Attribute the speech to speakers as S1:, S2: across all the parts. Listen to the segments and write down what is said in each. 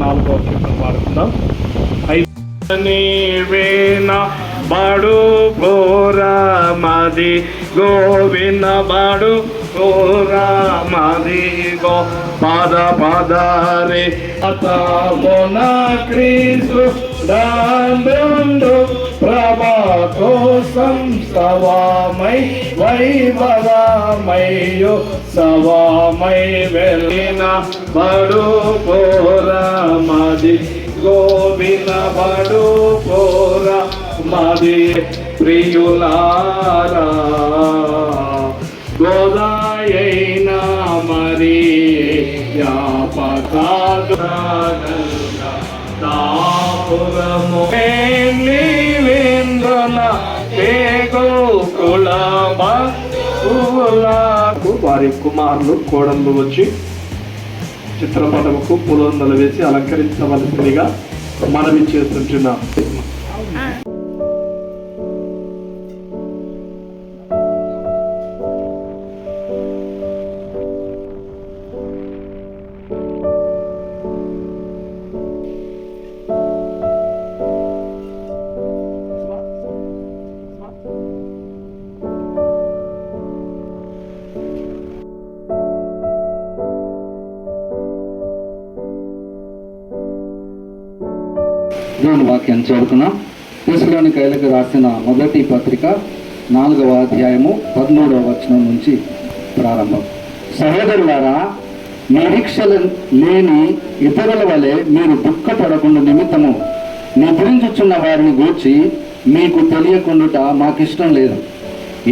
S1: 4వ కీర్తన పాడుకుందాం. నీవేన బడు ఘోరమది గోవిన బడు ఘోరమది గో పద పదరే అతమున క్రీస్తు దండు ప్రభా కోసం సవామై వైభవమయ్యో సవామై వెళ్ళిన బడు ఘోరమది గోవిన బడు ఘోరమది ప్రియులారా గోదాయైన మరి వారి కుమారులు కోడళ్ళు వచ్చి చిత్రపటముకు పూలొందలు వేసి అలంకరించవలసిందిగా మనవి చేస్తుంటున్నాం.
S2: దేవుని వాక్యాన్ని చదువుకున్నాం. తెస్సలోనికైలకు రాసిన మొదటి పత్రిక 4వ అధ్యాయము 13వ వచనం నుంచి ప్రారంభం. సహోదరులారా, నిరీక్షలు లేని ఇతరుల వలె మీరు దుఃఖపడకుండా నిమిత్తము నిద్రించుచున్న వారిని గూర్చి మీకు తెలియకుండుట మాకిష్టం లేదు.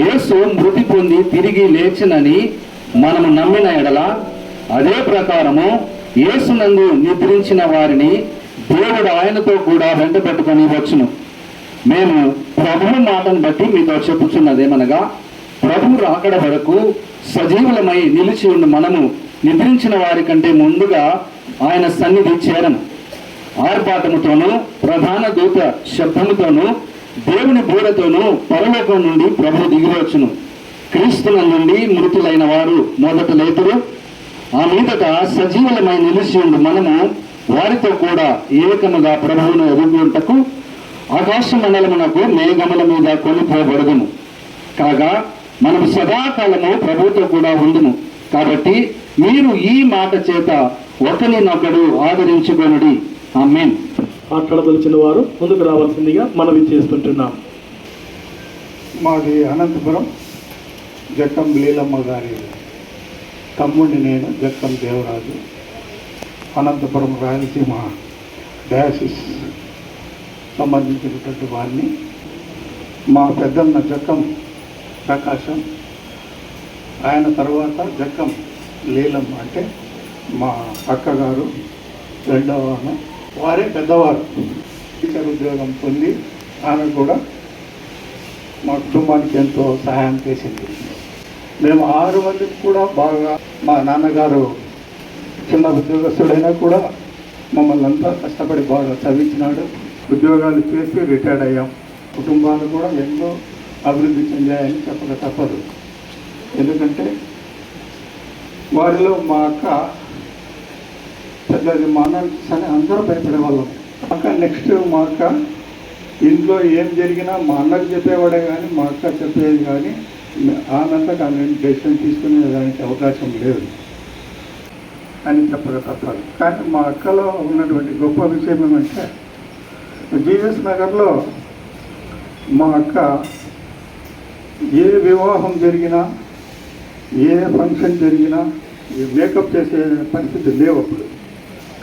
S2: యేసు మృతి పొంది తిరిగి లేచినని మనము నమ్మిన ఎడల అదే ప్రకారము యేసునందు నిద్రించిన వారిని దేవుడు ఆయనతో కూడా వెంట పెట్టుకొని వచ్చును. మేము ప్రభువు మాటను బట్టి మీతో చెప్పుచున్నదేమనగా, ప్రభువు రాకడ వరకు సజీవులమై నిలిచి ఉన్న మనము నిద్రించిన వారి కంటే ముందుగా ఆయన సన్నిధి చేరము. ఆర్భాటముతోనూ ప్రధాన దూత శబ్దముతోనూ దేవుని బూరతోనూ పరలోకం నుండి ప్రభువు దిగివచ్చును. క్రీస్తుల నుండి మృతులైన వారు మొదట లేతురు. ఆ మీదట సజీవులమై నిలిచి ఉండు మనము వారితో కూడా ఏకముగా ప్రభువును ఎదుర్కొంటకు ఆకాశ మండలమునకు మేఘముల మీద కొనిపోబడదుము. కాగా మనము సదాకాలము ప్రభువుతో కూడా ఉండుము. కాబట్టి మీరు ఈ మాట చేత ఒకరినొకడు ఆదరించుకొనుడి. ఆమేన్.
S1: మాట్లాడదలిచిన వారు ముందుకు రావాల్సిందిగా మనవి చేస్తుంటున్నాం.
S3: మాది అనంతపురం. జక్కం లీలమ్మ గారి తమ్ముడిని నేను, జక్కం దేవరాజు. అనంతపురం రాయలసీమ డయాసిస్ సంబంధించినటువంటి వారిని. మా పెద్దన్న జక్కం ప్రకాశం, ఆయన తర్వాత జక్కం లీలమ్మ అంటే మా అక్కగారు రెండవ ఆమె. వారే పెద్దవారు. టీచర్ ఉద్యోగం పొంది ఆమె కూడా మా కుటుంబానికి ఎంతో సహాయం చేసింది. మేము 6 మందికి కూడా బాగా, మా నాన్నగారు చిన్న ఉద్యోగస్తుడైనా కూడా మమ్మల్ని అంతా కష్టపడి బాగా చదివించినాడు. ఉద్యోగాలు చేసి రిటైర్డ్ అయ్యాం. కుటుంబాలు కూడా ఎంతో అభివృద్ధి చెందాయని చెప్పక తప్పదు. ఎందుకంటే వారిలో మా అక్క పెద్దది, మా అన్న అని అందరూ భయపడే వాళ్ళం. అక్క నెక్స్ట్ మా అక్క ఇంట్లో ఏం జరిగినా మా అన్నకు చెప్పేవాడే కానీ మా అక్క చెప్పేది కానీ ఆనందంగా ఆమె డెసిషన్ తీసుకునేదానికి అవకాశం లేదు అని చెప్పక తప్పదు. కానీ మా అక్కలో ఉన్నటువంటి గొప్ప విషయం ఏమంటే, జీఎస్ నగర్లో మా అక్క ఏ వివాహం జరిగినా, ఏ ఫంక్షన్ జరిగినా మేకప్ చేసే పరిస్థితి లేవు అప్పుడు.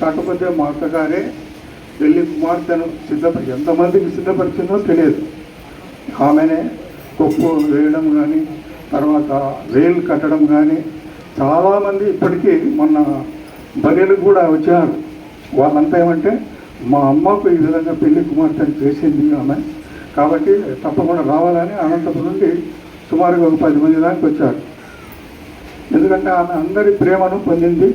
S3: కాకపోతే మా అక్కగారే పెళ్లి కుమార్తెను ఎంతమందికి సిద్ధపరిచిందో తెలియదు. ఆమెనే కొప్పు వేయడం కానీ, తర్వాత రైలు కట్టడం కానీ, చాలామంది ఇప్పటికీ మొన్న బర్రెలు కూడా వచ్చారు. వాళ్ళంతా ఏమంటే, మా అమ్మకు ఈ విధంగా పెళ్లి కుమార్తెను చేసింది ఆమె, కాబట్టి తప్పకుండా రావాలని అనంతపురం నుండి సుమారుగా 10 మంది దానికి వచ్చారు. ఎందుకంటే ఆమె అందరి ప్రేమను పొందింది.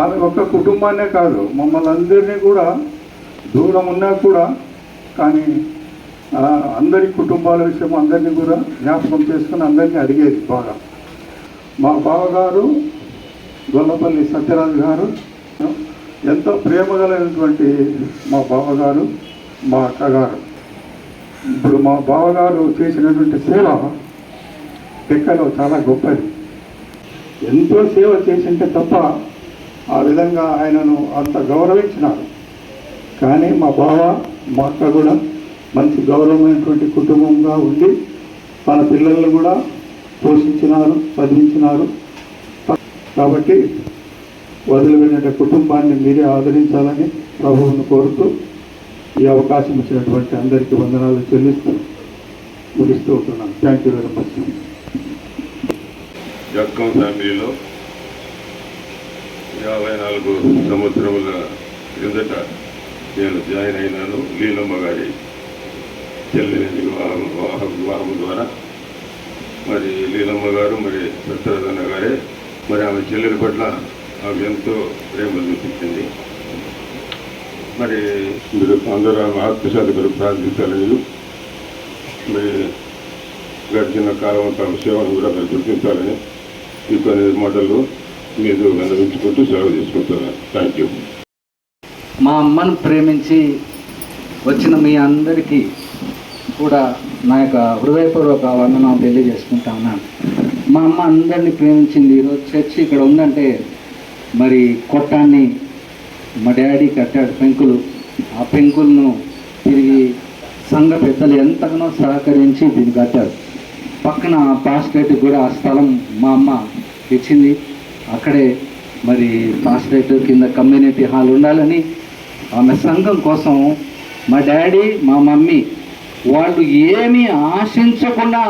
S3: ఆమె ఒక్క కుటుంబాన్నే కాదు, మమ్మల్ని అందరినీ కూడా దూరం ఉన్నా కూడా కానీ అందరి కుటుంబాల విషయం అందరినీ కూడా జ్ఞాపకం చేసుకుని అందరినీ అడిగేది బాగా. మా బావగారు గొల్లపల్లి సత్యరాజు గారు ఎంతో ప్రేమ కలిగినటువంటి మా బావగారు, మా అక్కగారు. ఇప్పుడు మా బావగారు చేసినటువంటి సేవ లెక్కలో చాలా గొప్పది. ఎంతో సేవ చేసింటే తప్ప ఆ విధంగా ఆయనను అంత గౌరవించినారు. కానీ మా బావ, మా అక్క కూడా మంచి గౌరవమైనటువంటి కుటుంబంగా ఉండి మన పిల్లలను కూడా పోషించినారు, చదివించినారు. కాబట్టి వదిలిపెట్టిన కుటుంబాన్ని మీరే ఆదరించాలని ప్రభువును కోరుతూ ఈ అవకాశం ఇచ్చినటువంటి అందరికీ వందనాలు చెల్లిస్తూ ముగిస్తూ ఉంటున్నాను. Thank you very much.
S4: Jakkam ఫ్యామిలీలో 54 సంవత్సరముల క్రిందట నేను జాయిన్ అయినాను. లీలమ్మ గారి చెల్లిని వివాహం ద్వారా మరి లీలమ్మ గారు మరి సత్యనారాయణ గారే మరి ఆమె చెల్లెల పట్ల నాకు ఎంతో ప్రేమ చూపించింది. మరి మీరు అందరూ ఆమె ఆత్మశాంతి కొరకు ప్రార్థించాలని మరి గడిచిన కాలం అంతా సేవను కూడా మీరు గుర్తించాలని ఈ కొన్ని మాటలు మీరు విన్నవించుకుంటూ సెలవు తీసుకుంటున్నాను. Thank you.
S2: మా అమ్మను ప్రేమించి వచ్చిన మీ అందరికీ కూడా నా యొక్క హృదయపూర్వక వందనాలు తెలియజేసుకుంటా ఉన్నాను. మా అమ్మ అందరినీ ప్రేమించింది. ఈరోజు చర్చి ఇక్కడ ఉందంటే మరి కొట్టాన్ని మా డాడీ కట్టాడు పెంకులు. ఆ పెంకులను తిరిగి సంఘ పెద్దలు ఎంతగానో సహకరించి దీన్ని కట్టారు. పక్కన పాస్టరేట్ కూడా ఆ స్థలం మా అమ్మ ఇచ్చింది. అక్కడే మరి పాస్టరేట్ కింద కమ్యూనిటీ హాల్ ఉండాలని ఆమె సంఘం కోసం మా డాడీ, మా మమ్మీ వాళ్ళు ఏమీ ఆశించకుండా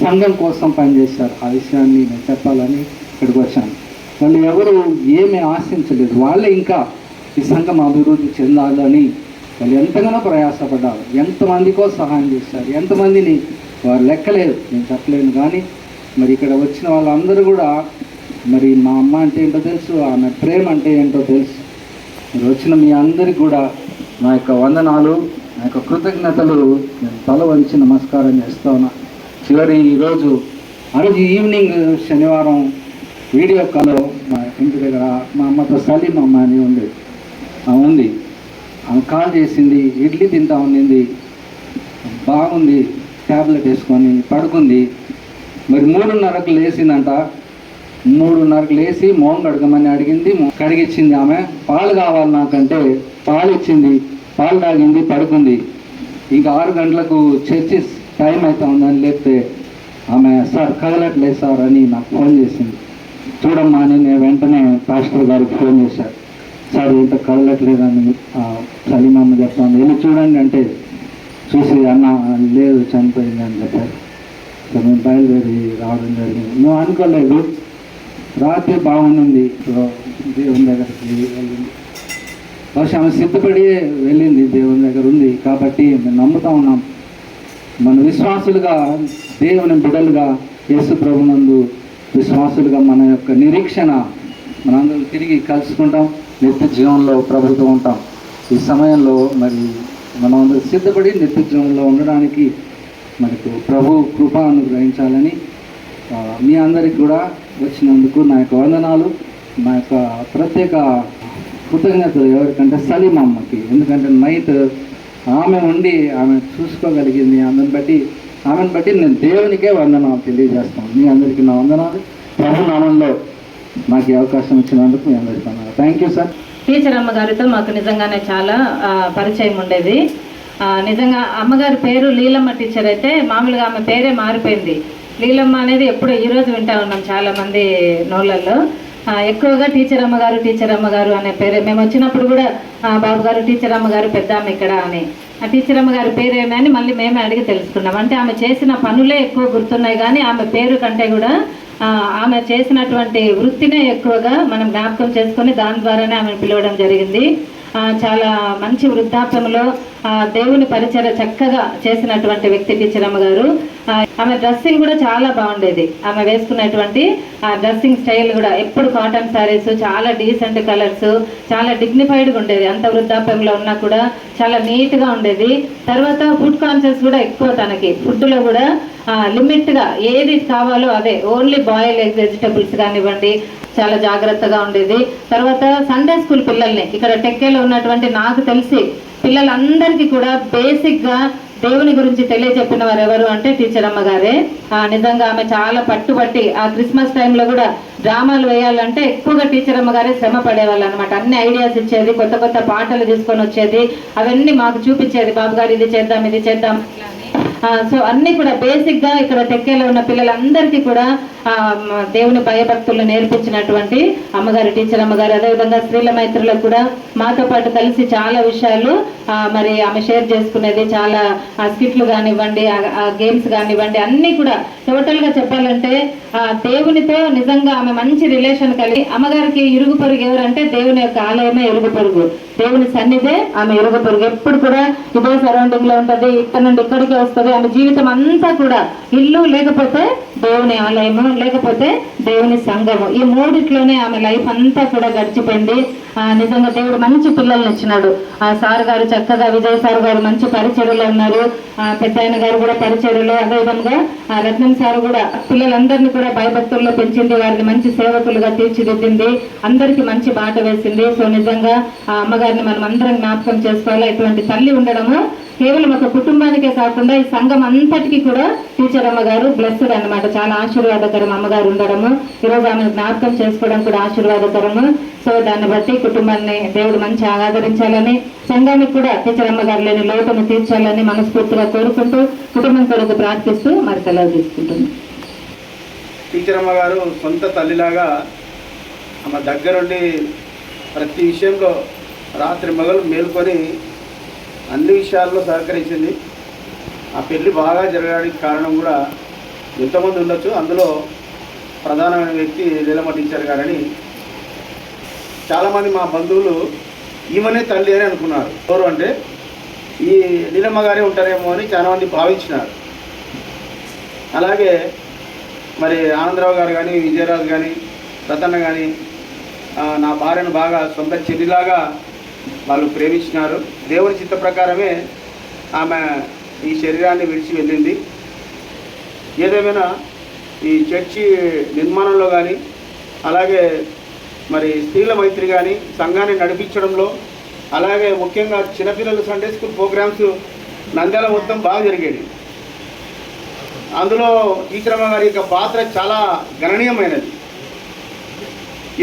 S2: సంఘం కోసం పనిచేశారు. ఆ విషయాన్ని నేను చెప్పాలని ఇక్కడికి వచ్చాను. వాళ్ళు ఎవరు ఏమీ ఆశించలేదు. వాళ్ళే ఇంకా ఈ సంఘం అభివృద్ధి చెందాలని వాళ్ళు ఎంతగానో ప్రయాసపడ్డారు. ఎంతమందికో సహాయం చేశారు. ఎంతమందిని వారు లెక్కలేదు, నేను చెప్పలేను. కానీ మరి ఇక్కడ వచ్చిన వాళ్ళందరూ కూడా మరి మా అమ్మ అంటే ఏంటో తెలుసు, ఆమె ప్రేమ అంటే ఏంటో తెలుసు. మీరు వచ్చిన మీ అందరికీ కూడా నా యొక్క వందనాలు, నా యొక్క కృతజ్ఞతలు నేను తల వంచి నమస్కారం చేస్తా ఉన్నా. చివరి ఈరోజు ఈవినింగ్ శనివారం వీడియో కాల్లో మా ఇంటి దగ్గర మా అమ్మతో సలీం అమ్మ అని ఉంది. ఆమె కాల్ చేసింది, ఇడ్లీ తింటా ఉండింది, బాగుంది, ట్యాబ్లెట్ వేసుకొని పడుకుంది. మరి 3:30కు లేచిందంట. 3:30కు లేచి మోహం కడగమని అడిగింది, కడిగిచ్చింది. ఆమె పాలు కావాలి నాకంటే పాలు ఇచ్చింది, పాలు తాగింది, పడుకుంది. ఇంకా 6 గంటలకు చర్చి టైం అవుతా ఉందని లేపితే ఆమె సార్ కదలట్లేదు సార్ అని నాకు ఫోన్ చేసింది. చూడమ్మా అని నేను వెంటనే పాస్టర్ గారికి ఫోన్ చేశాను. సార్ ఇంత కదలట్లేదని సలీమమ్మ చెప్తాను, వెళ్ళి చూడండి అంటే చూసి అన్న లేదు చనిపోయింది అని చెప్పారు. సో మేము బయలుదేరి రావడం జరిగింది. మేము అనుకోలేదు. రాత్రి బాగుండింది, దేవుని దగ్గరికి వెళ్ళింది. బహుశా ఆమె సిద్ధపడి వెళ్ళింది, దేవుని దగ్గర ఉంది కాబట్టి మేము నమ్ముతా ఉన్నాం. మన విశ్వాసులుగా, దేవుని బిడ్డలుగా, యేసు ప్రభునందు విశ్వాసులుగా మన యొక్క నిరీక్షణ మనందరం తిరిగి కలుసుకుంటాం, నిత్య జీవంలో ప్రభుత్వం ఉంటాం. ఈ సమయంలో మరి మనం అందరూ సిద్ధపడి నిత్య జీవంలో ఉండడానికి మనకు ప్రభు కృప అనుగ్రహించాలని మీ అందరికి కూడా వచ్చినందుకు నా యొక్క వందనాలు, నా యొక్క ప్రత్యేక కృతజ్ఞతలు ఎవరికంటే సలీం అమ్మకి. ఎందుకంటే నైట్ ఆమె ఉండి ఆమె చూసుకోగలిగింది. ఆమెను బట్టి నేను దేవునికే వందనాలు తెలియజేస్తాను. మీ అందరికీ నా వందనాలు. ప్రభు నామంలో నాకు ఈ అవకాశం ఇచ్చినందుకు మీ అందరికీ వందనాలు. Thank you sir.
S5: టీచర్ అమ్మగారితో మాకు నిజంగానే చాలా పరిచయం ఉండేది. నిజంగా అమ్మగారి పేరు లీలమ్మ టీచర్ అయితే మామూలుగా ఆమె పేరే మారిపోయింది. లీలమ్మ అనేది ఎప్పుడు ఈరోజు వింటా ఉన్నాం చాలామంది నోళ్ళల్లో. ఎక్కువగా టీచర్ అమ్మగారు అనే పేరే. మేము వచ్చినప్పుడు కూడా బాబు గారు టీచర్ అమ్మగారు పెద్ద ఆమె ఇక్కడ అని, ఆ టీచర్ అమ్మగారి పేరేమే అని మళ్ళీ మేమే అడిగి తెలుసుకున్నాం. అంటే ఆమె చేసిన పనులే ఎక్కువ గుర్తున్నాయి కానీ ఆమె పేరు కంటే కూడా ఆమె చేసినటువంటి వృత్తినే ఎక్కువగా మనం జ్ఞాపకం చేసుకొని దాని ద్వారానే ఆమెను పిలవడం జరిగింది. చాలా మంచి వృద్ధాప్యంలో దేవుని పరిచర్య చక్కగా చేసినటువంటి వ్యక్తి టీచర్ అమ్మగారు. ఆమె డ్రెస్సింగ్ కూడా చాలా బాగుండేది. ఆమె వేసుకున్నటువంటి డ్రెస్సింగ్ స్టైల్ కూడా ఎప్పుడు కాటన్ శారీస్, చాలా డీసెంట్ కలర్స్, చాలా డిగ్నిఫైడ్గా ఉండేది. అంత వృద్ధాప్యంలో ఉన్నా కూడా చాలా నీట్గా ఉండేది. తర్వాత ఫుడ్ కాన్షియస్ కూడా ఎక్కువ తనకి. ఫుడ్లో కూడా లిమిట్గా ఏది కావాలో అదే ఓన్లీ బాయిల్ ఎగ్ వెజిటబుల్స్ కానివ్వండి చాలా జాగ్రత్తగా ఉండేది. తర్వాత సండే స్కూల్ పిల్లల్ని ఇక్కడ టెక్కేలో ఉన్నటువంటి నాకు తెలిసి పిల్లలందరికీ కూడా బేసిక్గా దేవుని గురించి తెలియజెప్పిన వారు ఎవరు అంటే టీచర్ అమ్మగారే. నిజంగా ఆమె చాలా పట్టుబట్టి ఆ క్రిస్మస్ టైంలో కూడా డ్రామాలు వేయాలంటే ఎక్కువగా టీచర్ అమ్మగారే శ్రమ పడేవాళ్ళు అనమాట. అన్ని ఐడియాస్ ఇచ్చేది, కొత్త కొత్త పాటలు తీసుకొని వచ్చేది, అవన్నీ మాకు చూపించేది. బాబు గారు ఇది చేద్దాం ఇది చేద్దాం. సో అన్ని కూడా బేసిక్గా ఇక్కడ టెక్కేలో ఉన్న పిల్లలందరికీ కూడా దేవుని భయభక్తులు నేర్పించినటువంటి అమ్మగారు టీచర్ అమ్మగారు. అదేవిధంగా స్త్రీల మైత్రులకు కూడా మాతో పాటు కలిసి చాలా విషయాలు మరి ఆమె షేర్ చేసుకునేది. చాలా స్కిట్లు కానివ్వండి, గేమ్స్ కానివ్వండి, అన్నీ కూడా టోటల్గా చెప్పాలంటే దేవునితో నిజంగా ఆమె మంచి రిలేషన్ కలిగి. అమ్మగారికి ఇరుగు పొరుగు ఎవరంటే దేవుని యొక్క ఆలయమే ఇరుగు పొరుగు, దేవుని సన్నిధే ఆమె ఇరుగు పొరుగు. ఎప్పుడు కూడా ఇదే సరౌండింగ్ లో ఉంటుంది, ఇక్కడ నుండి ఇక్కడికే వస్తుంది. ఆమె జీవితం అంతా కూడా ఇల్లు లేకపోతే దేవుని ఆలయము, లేకపోతే దేవుని సంఘము, ఈ మూడిట్లోనే ఆమె లైఫ్ అంతా కూడా గడిచిపోయింది. నిజంగా దేవుడు మంచి పిల్లల్ని ఇచ్చినాడు. సార్ గారు చక్కగా, విజయ్ సార్ గారు మంచి పరిచర్యలో ఉన్నారు, పెద్ద ఆయన గారు కూడా పరిచర్యలో. అదేవిధంగా రత్నం సార్ కూడా పిల్లలందరినీ కూడా భయభక్తుల్లో పెంచింది, వారిని మంచి సేవకులుగా తీర్చిదిద్దింది, అందరికీ మంచి బాట వేసింది. సో నిజంగా ఆ అమ్మగారిని మనం అందరం జ్ఞాపకం చేసుకోవాలి. ఇటువంటి తల్లి ఉండడము కేవలం ఒక కుటుంబానికే కాకుండా ఈ సంఘం అంతటికీ కూడా టీచర్ అమ్మగారు బ్లెస్డ్ అన్నమాట. చాలా ఆశీర్వాదకరం అమ్మగారు ఉండడము. ఈరోజు ఆమెను జ్ఞాపకం చేసుకోవడం కూడా ఆశీర్వాదకరము. సో దాన్ని బట్టి కుటుంబాన్ని దేవుడు మంచి ఆదరించాలని, సంఘానికి కూడా టీచర్ అమ్మగారు లేని లోటును తీర్చాలని మనస్ఫూర్తిగా కోరుకుంటూ కుటుంబం కొరకు ప్రార్థిస్తూ మరి సెలవు తీసుకుంటుంది.
S6: టీచర్ అమ్మగారు సొంత తల్లిలాగా ఆమె దగ్గరుండి ప్రతి విషయంలో రాత్రి మగలు మేల్కొని అన్ని విషయాల్లో సహకరించింది. ఆ పెళ్లి బాగా జరగడానికి కారణం కూడా ఎంతోమంది ఉండొచ్చు, అందులో ప్రధానమైన వ్యక్తి లీలమ్మ టీచర్ గారని చాలామంది మా బంధువులు ఈమెనే తల్లి అని అనుకున్నారు. ఎవరు అంటే ఈ లీలమ్మ గారే ఉంటారేమో అని చాలామంది భావించినారు. అలాగే మరి ఆనందరావు గారు కానీ, విజయరాజు కానీ, రతన్న కానీ నా భార్యను బాగా సొంత చెల్లిలాగా వాళ్ళు ప్రేమించినారు. దేవుని చిత్త ప్రకారమే ఆమె ఈ శరీరాన్ని విడిచి వెళ్ళింది. ఏదేమైనా ఈ చర్చి నిర్మాణంలో కానీ, అలాగే మరి స్త్రీల మైత్రి కానీ, సంఘాన్ని నడిపించడంలో, అలాగే ముఖ్యంగా చిన్నపిల్లలు సండే స్కూల్ ప్రోగ్రామ్స్ నంద్యాల మొత్తం బాగా జరిగేది. అందులో టీచర్ అమ్మ గారి యొక్క పాత్ర చాలా గణనీయమైనది.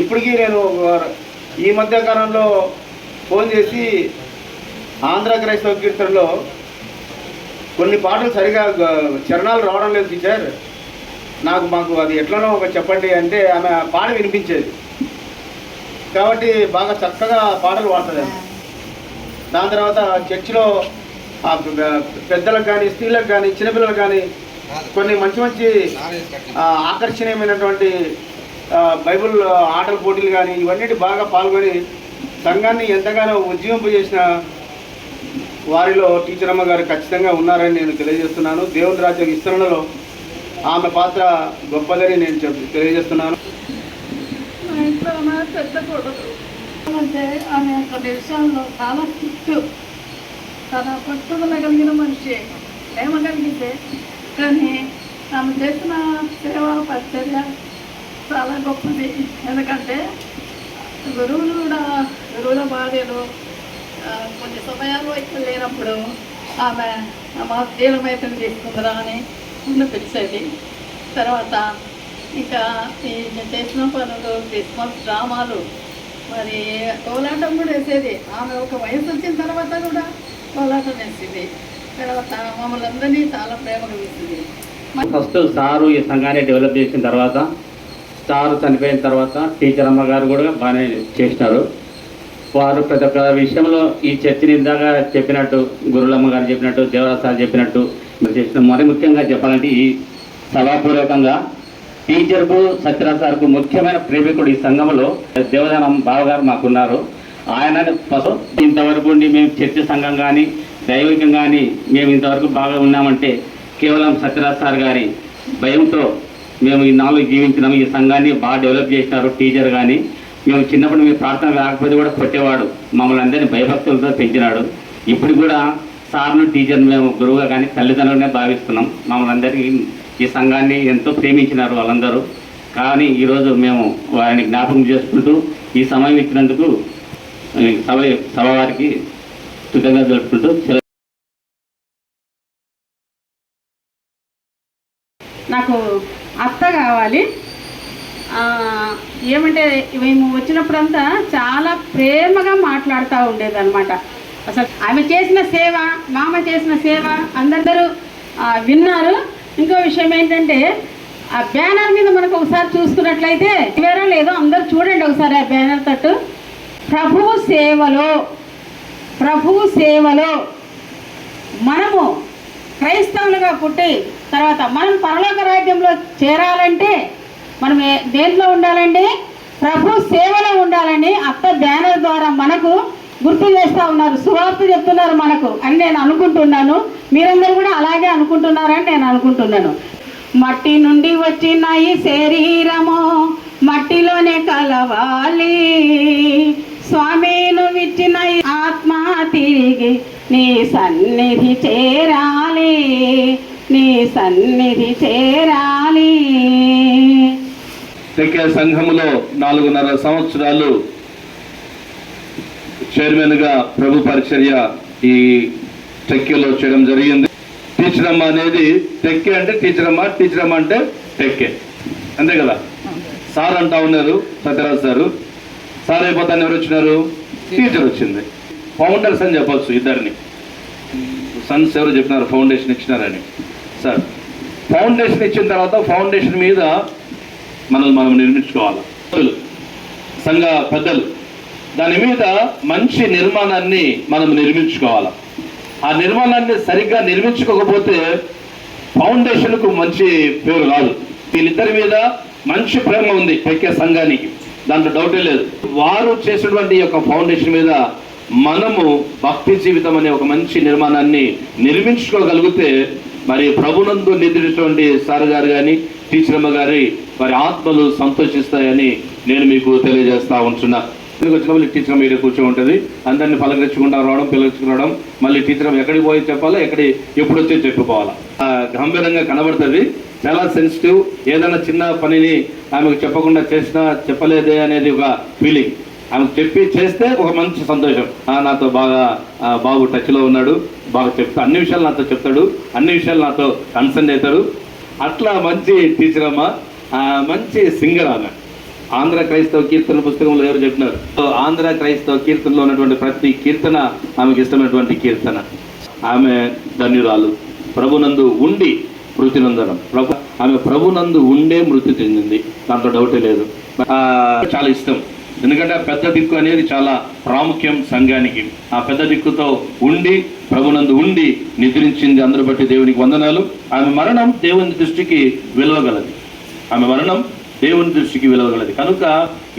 S6: ఇప్పటికీ నేను ఈ మధ్యకాలంలో ఫోన్ చేసి ఆంధ్ర క్రైస్తవ కీర్తనలో కొన్ని పాటలు సరిగా చరణాలు రావడం లేదు టీచర్, మాకు అది ఎట్లనో ఒక చెప్పండి అంటే ఆమె పాట వినిపించేది. కాబట్టి బాగా చక్కగా పాటలు పాడుతుంది. దాని తర్వాత చర్చిలో పెద్దలకు కానీ, స్త్రీలకు కానీ, చిన్నపిల్లలకు కానీ కొన్ని మంచి మంచి ఆకర్షణీయమైనటువంటి బైబుల్ ఆటల పోటీలు కానీ ఇవన్నిటి బాగా పాల్గొని సంఘాన్ని ఎంతగానో ఉజ్జీవింపజేసిన వారిలో టీచర్ అమ్మ గారు ఖచ్చితంగా ఉన్నారని నేను తెలియజేస్తున్నాను. దేవుని రాజ్య విస్తరణలో ఆమె పాత్ర గొప్పదని నేను తెలియజేస్తున్నాను.
S7: మా ఇంట్లో నా పెద్ద కొడుకు అంటే ఆమె కొన్ని విషయాల్లో చాలా స్ట్రిక్ట్, తన పట్టుదల కలిగిన మనిషి, ఏమగలిగితే కానీ ఆమె చేసిన సేవా పరిచర్య చాలా గొప్పది. ఎందుకంటే గురువుల భార్యలు కొన్ని సమయాల్లో ఇక్కడ లేనప్పుడు ఆమె మా లీలమైత్రిని తీసుకుందరా అని ముందు పిలిచేది. తర్వాత ఇంకా ఈ చేసిన పనులు, క్రిస్మస్ డ్రామాలు, మరి కోలాటం కూడా వేసేది. ఆమె ఒక వయసు వచ్చిన తర్వాత కూడా కోలాటం వేసేది. తర్వాత మమ్మల్ని అందరినీ చాలా ప్రేమగా వేసింది.
S8: ఫస్ట్ సారు ఈ సంఘాన్ని డెవలప్ చేసిన తర్వాత, సారు చనిపోయిన తర్వాత టీచర్ అమ్మగారు కూడా బాగానే చేసినారు. వారు ప్రతి ఒక్క విషయంలో ఈ చర్చని ఇందాక చెప్పినట్టు, గురులమ్మ గారు చెప్పినట్టు, దేవరాజ్ సార్ చెప్పినట్టు చేసిన. మరి ముఖ్యంగా చెప్పాలంటే ఈ సభాపూర్వకంగా టీచర్కు, సత్యరాజ్ సార్కు ముఖ్యమైన ప్రేమికుడు ఈ సంఘంలో దేవదానం బావగారు మాకున్నారు. ఆయన ఇంతవరకు మేము చర్చ సంఘం కానీ, దైవికం కానీ మేము ఇంతవరకు బాగా ఉన్నామంటే కేవలం సత్యరాజ్ సార్ గారి భయంతో మేము ఈ నాలుగు జీవించినాము. ఈ సంఘాన్ని బాగా డెవలప్ చేసినారు టీచర్ కానీ. మేము చిన్నప్పుడు మీ ప్రార్థన రాకపోతే కూడా కొట్టేవాడు, మమ్మల్ని అందరినీ భయభక్తులతో పెంచినాడు. ఇప్పుడు కూడా సార్ను టీచర్ని మేము గురువుగా కానీ తల్లిదండ్రులనే భావిస్తున్నాం. మమ్మల్ని అందరికీ ఈ సంఘాన్ని ఎంతో ప్రేమించినారు వాళ్ళందరూ. కానీ ఈరోజు మేము వారిని జ్ఞాపకం చేసుకుంటూ ఈ సమయం ఇచ్చినందుకు సభ వారికి కృతజ్ఞతలు తెలుపుకుంటూ
S9: నాకు అత్త కావాలి. ఏమంటే మేము వచ్చినప్పుడంతా చాలా ప్రేమగా మాట్లాడుతూ ఉండేదన్నమాట. అసలు ఆమె చేసిన సేవ, మామ చేసిన సేవ అందరూ విన్నారు. ఇంకో విషయం ఏంటంటే ఆ బ్యానర్ మీద మనకు ఒకసారి చూసుకున్నట్లయితే వేరే లేదో అందరూ చూడండి ఒకసారి ఆ బ్యానర్ తట్టు. ప్రభువు సేవలో మనము క్రైస్తవులుగా పుట్టి తర్వాత మనం పరలోక రాజ్యంలో చేరాలంటే మనం దేంట్లో ఉండాలండి? ప్రభు సేవలో ఉండాలని అత్త బ్యానర్ ద్వారా మనకు గుర్తు చేస్తూ ఉన్నారు, సువార్త చెప్తున్నారు మనకు అని నేను అనుకుంటున్నాను. మీరందరూ కూడా అలాగే అనుకుంటున్నారని నేను అనుకుంటున్నాను. మట్టి నుండి వచ్చిన ఈ శరీరము మట్టిలోనే కలవాలి, స్వామి నువ్విచ్చిన ఆత్మ తిరిగి నీ సన్నిధి చేరాలి, నీ సన్నిధి చేరాలి.
S1: టెక్కే సంఘములో 4.5 సంవత్సరాలు చైర్మన్గా ప్రభు పరిచర్య ఈ టెక్కేలో చేయడం జరిగింది. టీచరమ్మ అనేది టెక్కే అంటే టీచరమ్మ, టీచరమ్మ అంటే టెక్కే, అంతే కదా. సార్ అంటా ఉన్నారు సత్యరాజ్ సారు. సార్ అయిపోతాను ఎవరు వచ్చినారు? టీచర్ వచ్చింది. ఫౌండర్స్ అని చెప్పొచ్చు ఇద్దరిని. సన్స్ ఎవరు చెప్పినారు ఫౌండేషన్ ఇచ్చినారని. సార్ ఫౌండేషన్ ఇచ్చిన తర్వాత ఫౌండేషన్ మీద మనం నిర్మించుకోవాలి. సంఘ పెద్దలు దాని మీద మంచి నిర్మాణాన్ని మనం నిర్మించుకోవాలి. ఆ నిర్మాణాన్ని సరిగ్గా నిర్మించుకోకపోతే ఫౌండేషన్కు మంచి పేరు రాదు. వీళ్ళిద్దరి మీద మంచి ప్రేమ ఉంది టెక్కే సంఘానికి, దాంట్లో డౌటే లేదు. వారు చేసినటువంటి యొక్క ఫౌండేషన్ మీద మనము భక్తి జీవితం అనే ఒక మంచి నిర్మాణాన్ని నిర్మించుకోగలిగితే మరి ప్రభునందు నిద్రించినటువంటి సార్ గారు కానీ టీచరమ్మ గారి వారి ఆత్మలు సంతోషిస్తాయని నేను మీకు తెలియజేస్తా ఉంటున్నా. వచ్చిన మళ్ళీ టీచర్ మీద కూర్చో ఉంటుంది, అందరినీ పలకరించుకుంటా రావడం, పిలవడం, మళ్ళీ టీచర్ ఎక్కడికి పోయి చెప్పాలా, ఎప్పుడు వచ్చి చెప్పుకోవాలా. గంభీరంగా కనబడుతుంది, చాలా సెన్సిటివ్. ఏదైనా చిన్న పనిని ఆమెకు చెప్పకుండా చేసినా చెప్పలేదే అనేది ఒక ఫీలింగ్. ఆమెకు చెప్పి చేస్తే ఒక మంచి సంతోషం. నాతో బాబు టచ్లో ఉన్నాడు, బాగా అన్ని విషయాలు నాతో చెప్తాడు, అన్ని విషయాలు నాతో కన్సర్న్ అవుతాడు. అట్లా మంచి టీచర్ అమ్మ, మంచి సింగర్ ఆమె. ఆంధ్ర క్రైస్తవ కీర్తన పుస్తకంలో ఎవరు చెప్పినారు? ఆంధ్ర క్రైస్తవ కీర్తనలో ఉన్నటువంటి ప్రతి కీర్తన ఆమెకి ఇష్టమైనటువంటి కీర్తన. ఆమె ధన్యురాలు. ప్రభునందు ఉండి మృతి నొందడం. ఆమె ప్రభునందు ఉండే మృతి చెందింది, దాంట్లో డౌటే లేదు. చాలా ఇష్టం, ఎందుకంటే ఆ పెద్ద దిక్కు అనేది చాలా ప్రాముఖ్యం సంఘానికి. ఆ పెద్ద దిక్కుతో ఉండి ప్రభునందు ఉండి నిద్రించింది. అందరూ బట్టి దేవునికి వందనాలు. ఆమె మరణం దేవుని దృష్టికి విలువగలది. ఆమె మరణం దేవుని దృష్టికి విలువగలది. కనుక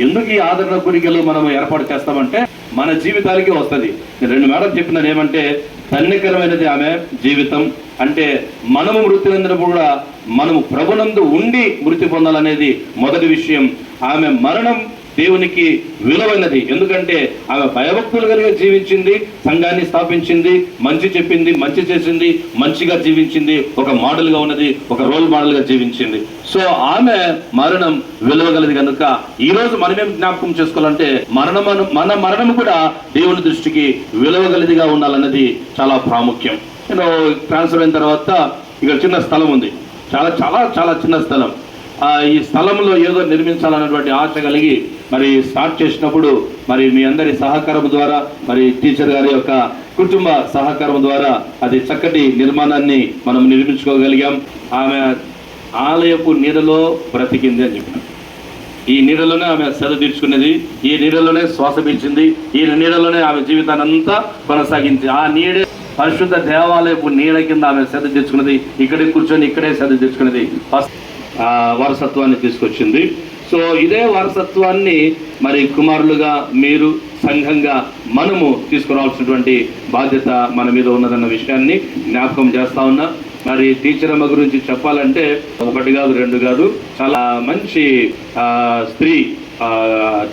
S1: ఎందుకు ఈ ఆదరణ కోరికలు మనం ఏర్పాటు చేస్తామంటే మన జీవితాలకి వస్తుంది. నేను 2 మేడం చెప్పినది ఏమంటే ధన్యకరమైనది ఆమె జీవితం. అంటే మనము మృతి పొందినప్పుడు కూడా మనము ప్రభునందు ఉండి మృతి పొందాలనేది మొదటి విషయం. ఆమె మరణం దేవునికి విలువైనది, ఎందుకంటే ఆమె భయభక్తులు కలిగి జీవించింది, సంఘాన్ని స్థాపించింది, మంచి చెప్పింది, మంచి చేసింది, మంచిగా జీవించింది, ఒక మోడల్గా ఉన్నది, ఒక రోల్ మోడల్గా జీవించింది. సో ఆమె మరణం విలువగలది. కనుక ఈరోజు మనమేం జ్ఞాపకం చేసుకోవాలంటే మన మరణం కూడా దేవుని దృష్టికి విలువగలదిగా ఉండాలన్నది చాలా ప్రాముఖ్యం. నేను ట్రాన్స్ఫర్ అయిన తర్వాత ఇక్కడ చిన్న స్థలం ఉంది, చాలా చాలా చాలా చిన్న స్థలం. ఈ స్థలంలో ఏదో నిర్మించాలన్నటువంటి ఆశ కలిగి మరి స్టార్ట్ చేసినప్పుడు మరి మీ అందరి సహకారం ద్వారా, మరి టీచర్ గారి యొక్క కుటుంబ సహకారం ద్వారా అది చక్కటి నిర్మాణాన్ని మనం నిర్మించుకోగలిగాం. ఆమె ఆలయపు నీడలో బ్రతికింది అని చెప్పిన. ఈ నీడలోనే ఆమె సెద తీర్చుకునేది, ఈ నీడలోనే శ్వాస పీల్చింది, ఈ నీడలోనే ఆమె జీవితాన్ని అంతా కొనసాగింది. ఆ నీడే పరిశుద్ధ దేవాలయపు నీడ కింద ఆమె సెద తీర్చుకున్నది, ఇక్కడే కూర్చొని ఇక్కడే సెద తీర్చుకున్నది. వారసత్వాన్ని తీసుకొచ్చింది. సో ఇదే వారసత్వాన్ని మరి కుమారులుగా మీరు సంఘంగా మనము తీసుకురావాల్సినటువంటి బాధ్యత మన మీద ఉన్నదన్న విషయాన్ని జ్ఞాపకం చేస్తా ఉన్నా. మరి టీచర్ అమ్మ గురించి చెప్పాలంటే 1 కాదు 2 కాదు, చాలా మంచి స్త్రీ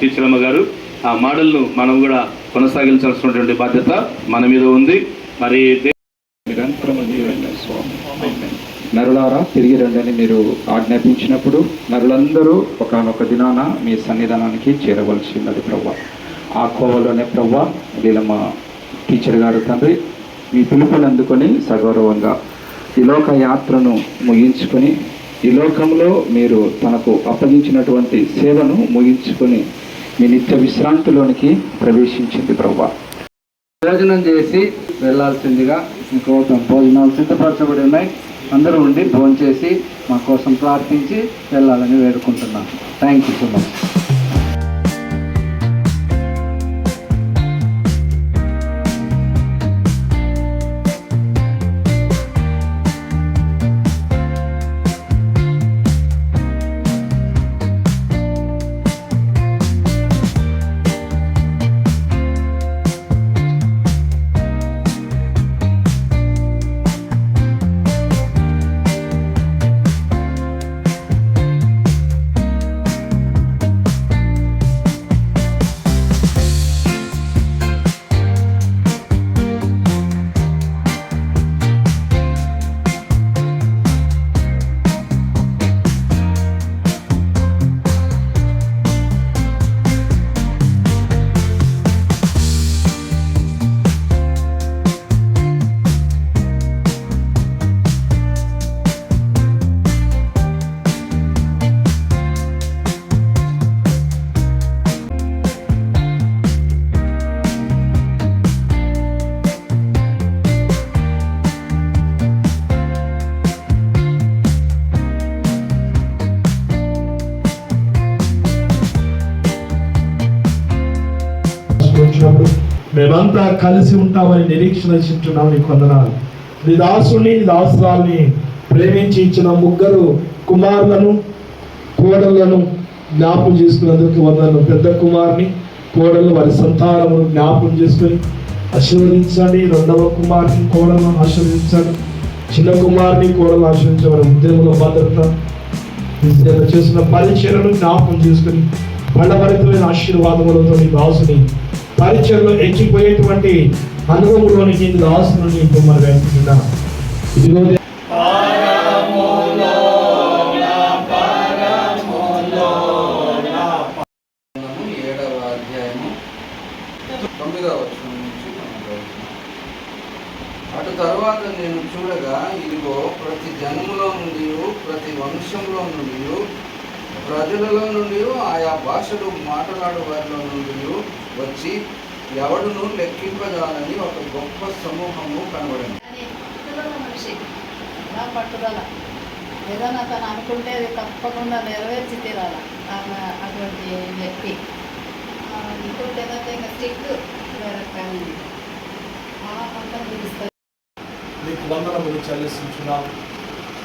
S1: టీచర్ అమ్మ గారు. ఆ మోడల్ను మనం కూడా కొనసాగించాల్సినటువంటి బాధ్యత మన మీద ఉంది. మరి
S2: నరులారా తిరిగి రండని మీరు ఆజ్ఞాపించినప్పుడు నరులందరూ ఒకానొక దినాన మీ సన్నిధానానికి చేరవలసి ఉన్నది ప్రభువా. ఆ కోవలోనే ప్రభువా లీలమ్మ టీచర్ గారు తండ్రి మీ పిలుపుని అందుకొని సగౌరవంగా ఈ లోక యాత్రను ముగించుకొని ఈ లోకంలో మీరు తనకు అప్పగించినటువంటి సేవను ముగించుకొని మీ నిత్య విశ్రాంతిలోనికి ప్రవేశించింది ప్రభువా. భోజనం చేసి వెళ్ళాల్సిందిగా మీకు భోజనాలు సిద్ధపరచబడి ఉన్నాయి. అందరూ ఉండి భోజనం చేసి మా కోసం ప్రార్థించి వెళ్ళాలని వేడుకుంటున్నాను. Thank you so much.
S10: మేమంతా కలిసి ఉంటామని నిరీక్షణ ఇచ్చుంటున్నాం. నీకు వందనాలు. నీ దాసుని నీ దాసురాల్ని ప్రేమించి ఇచ్చిన ముగ్గురు కుమారులను కోడళ్లను జ్ఞాపం చేసుకున్నందుకు వందనాలు. పెద్ద కుమార్ని కోడళ్ళు వారి సంతానమును జ్ఞాపం చేసుకొని ఆశీర్వదించండి. రెండవ కుమార్ని కోడలను ఆశీర్వదించండి. చిన్న కుమార్ని కోడలను ఆశీర్వదించండి. వారి ఉద్యోగంలో భద్రత చేసిన పరిచయను జ్ఞాపం చేసుకుని ఫలభరితమైన ఆశీర్వాదములతో నీ దాసుని పరిచయలో ఎక్కిపోయేటువంటి అనుభవంలోనికి దాసును నీకు మరి వేస్తున్నా. ఇదిగో
S2: 7వ అధ్యాయము 9వ వచనం నుంచి అటు తరువాత నేను చూడగా ఇదిగో ప్రతి జనములో నుండి ప్రతి వంశంలో నుండి ప్రజలలో నుండి ఆయా భాషలు మాట్లాడు వారిలో నుండి వచ్చి ఎవడును లెక్కింపజాలని ఒక గొప్ప సమూహము కనబడింది.
S7: మనిషి నా పట్టుదల ఏదైనా తను అనుకుంటే అది తప్పకుండా నెరవేర్చి తీరాల అటువంటి వ్యక్తి. ఇంకోటి ఏదంటే ఇంకా స్టిక్ కానీ మొత్తం పిలుస్తారు.
S10: నీకు వందనములు చెల్లిస్తున్నాం.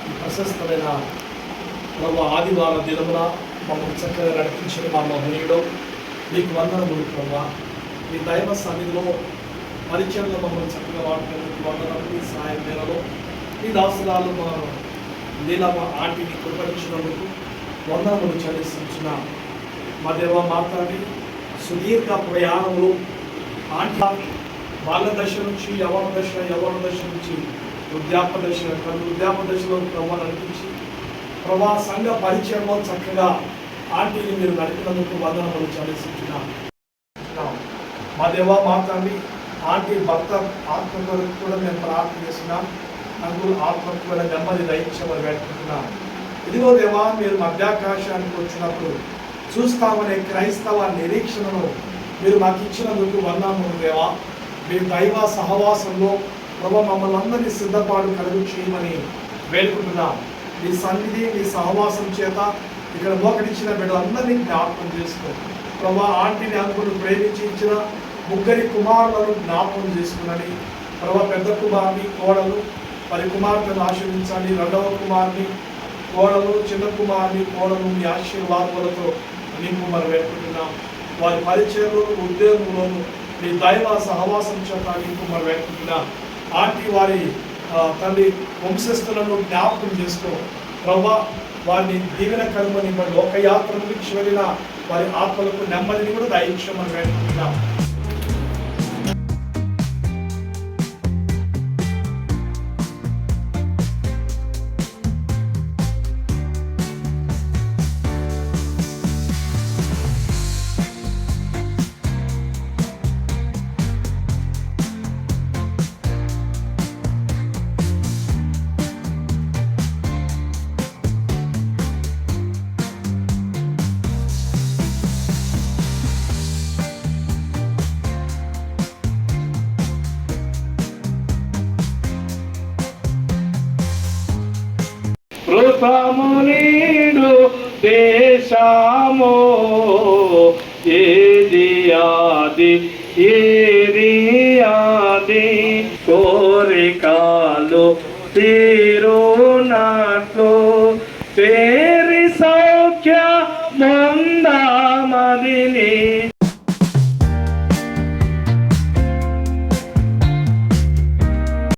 S10: ఈ ప్రశస్తమైన ప్రభు ఆదివారం దినమున మమ్మల్ని చక్కగా నడిపించిన మా మహనీయుడు నీకు వందనములు ప్రభు. ఈ దైవ సన్నిధిలో పరిచయంలో మమ్మల్ని చక్కగా వాడుతున్నందుకు వందనములు. సాయం మేరలో ఈ దాసురాలు మా లీలమ్మ ఆంటీని కృపరించినందుకు వందనములు చెల్లిస్తున్నాం. మా దేవ మాట్లాడి సుదీర్ఘ ప్రయాణములు ఆంటీ బాల్య దశ నుంచి యవ్వన దశ నుంచి వృద్ధాప్య దశలో ప్రభు నడిపించి ప్రభా సంఘ పరిచయంలో చక్కగా ఆంటీని మీరు నడిపినందుకు వందనములు చెల్లిస్తున్నాం. మా దేవ మాట్లాడి ఆంటీ భర్త ఆత్మ కొరకు కూడా మేము ప్రార్థన చేస్తున్నాం. అందుకు ఆత్మకు కూడా నెమ్మది దయచేమని పెట్టుకుంటున్నాం. ఇదిగో దేవా మీరు మధ్యాకాశానికి వచ్చినప్పుడు చూస్తామనే క్రైస్తవ నిరీక్షణను మీరు మాకు ఇచ్చినందుకు వందనములు దేవా. మీ దైవ సహవాసంలో ప్రభు మమ్మల్ని అందరినీ సిద్ధపాటు కలుగు చేయమని వేడుకుంటున్నాం. మీ సన్నిధి మీ సహవాసం చేత ఇక్కడ మోకరించిన బిడ్డలందరినీ జ్ఞాపకం చేసుకో ప్రభా. ఆంటీని అనుకుని ప్రేమించి ఇచ్చిన ముగ్గురి కుమారులను జ్ఞాపకం చేసుకున్నని ప్రభా. పెద్ద కుమార్ని కోడలు మరి కుమార్తెను ఆశీర్వించండి. రెండవ కుమార్ని కోడలు చిన్న కుమార్ని కోడలు మీ ఆశీర్వాదాలతో నీకు మరి వేడుకుంటున్నాం. వారి పరిచయంలో ఉద్యోగంలోను మీ దైవ సహవాసం చేత నీకు మరి వేడుకుంటున్నాం. ఆంటీ వారి తల్లి వంశస్థులను జ్ఞాపకం చేసుకో ప్రభా. వారిని దీవెన కనుమని మరి లోకయాత్ర నుంచి వెళ్ళిన వారి ఆత్మలకు నెమ్మదిని కూడా దయచేయమని వేడుకుంటున్నాం.
S1: కృతము నీడు దేశము ఏది ఆది ఏది ఆది కోరికలు